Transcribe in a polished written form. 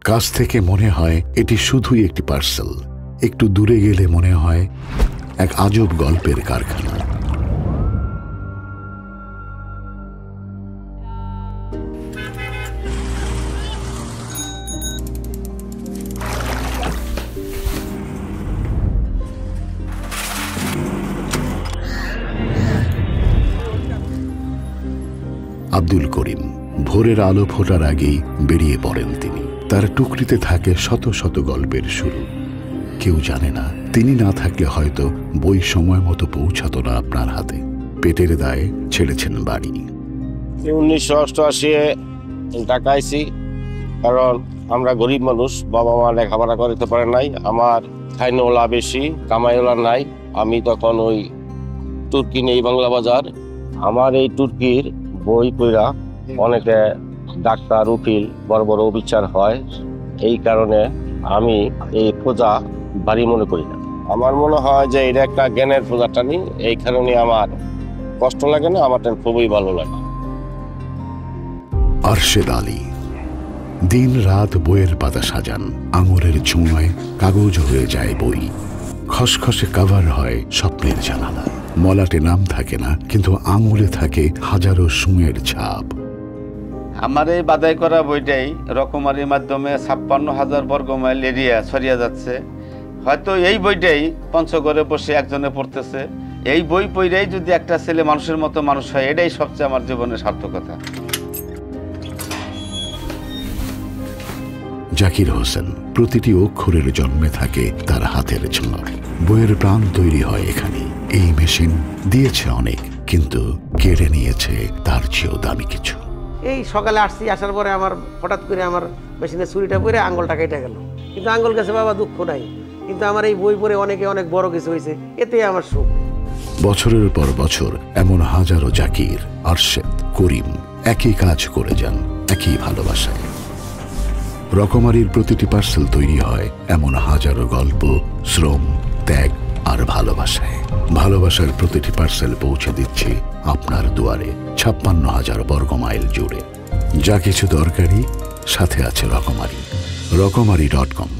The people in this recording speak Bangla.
কাছ থেকে মনে হয় এটি শুধুই একটি পার্সেল, একটু দূরে গেলে মনে হয় এক আজব গল্পের কারখানা। আব্দুল করিম ভোরের আলো ফোটার আগেই বেরিয়ে পড়েন তিনি। তার টুকরিতে থাকে শত শত গল্পের শুরু। কেউ জানে না তিনি না থাকলে হয়তো বই সময় মতো পৌঁছাতো না আপনার হাতে। পেটের দায়ে ছেড়েছেন বাড়ি। 1988 ঢাকা আইছি, কারণ আমরা গরিব মানুষ, বাবা মা লেখাপড়া করতে পারে নাই। আমার খাইনওয়ালা বেশি, কামাইওয়ালা নাই। আমি তখন ওই তুর্কি নেই বাংলা বাজার। আমার এই তুর্কির বই পড়া অনেকে ডাক্তার, উকিল, বড় বড় বিচার হয়। এই কারণে আমি এই পূজা বাড়ি মনে করি না। আমার মনে হয় যে এটা একটা জ্ঞানের পূজাটা নেই, এই কারণে আমার কষ্ট লাগে না, আমার খুবই ভালো লাগে। আরশেদ আলী দিন রাত বইয়ের পাতা সাজান। আঙুরের ছোঁয়ায় কাগজ হয়ে যায় বই, খসখসে কভার হয় স্বপ্নের জানালা। মলাটে নাম থাকে না, কিন্তু আঙুলে থাকে হাজারো সুঁয়ের ছাপ। আমার এই বাদাই করা বইটাই রকমারির মাধ্যমে 56,000 বর্গমাইল এরিয়া ছড়িয়ে যাচ্ছে। হয়তো এই বইটাই পঞ্চগড়ে বসে একজনে পড়তেছে। এই বই পড়েই যদি একটা ছেলে মানুষের মতো মানুষ হয়, এটাই সবচেয়ে আমার জীবনের সার্থকতা। জাকির হোসেন প্রতিটি অক্ষরের জন্মে থাকে তার হাতের ছোঁয়া। বইয়ের প্রাণ তৈরি হয় এখানে। এই মেশিন দিয়েছে অনেক, কিন্তু কেড়ে নিয়েছে তার চেয়েও দামি কিছু। এই সকালে আসছি, আসার পরে আমার হঠাৎ করে আমার মেশিনে ছুরিটা পরে আঙ্গুলটা কেটে গেল। কিন্তু আঙ্গুল গেছে বাবা, দুঃখ নাই, কিন্তু আমার এই বই পড়ে অনেকে অনেক বড় কিছু হয়েছে, এতে আমার সুখ। বছরের পর বছর এমন হাজারো জাকির, আরশেদ, করিম একই কাজ করে যান, একই ভালোবাসায়। রকমারির প্রতিটি পার্সেল তৈরি হয় এমন হাজারো গল্প, শ্রম, ত্যাগ আর ভালোবাসায়। ভালোবাসার প্রতিটি পার্সেল পৌঁছে দিচ্ছি আপনার দুয়ারে 56,000 বর্গমাইল জুড়ে। যা কিছু দরকারি সাথে আছে রকমারি। রকমারি.com।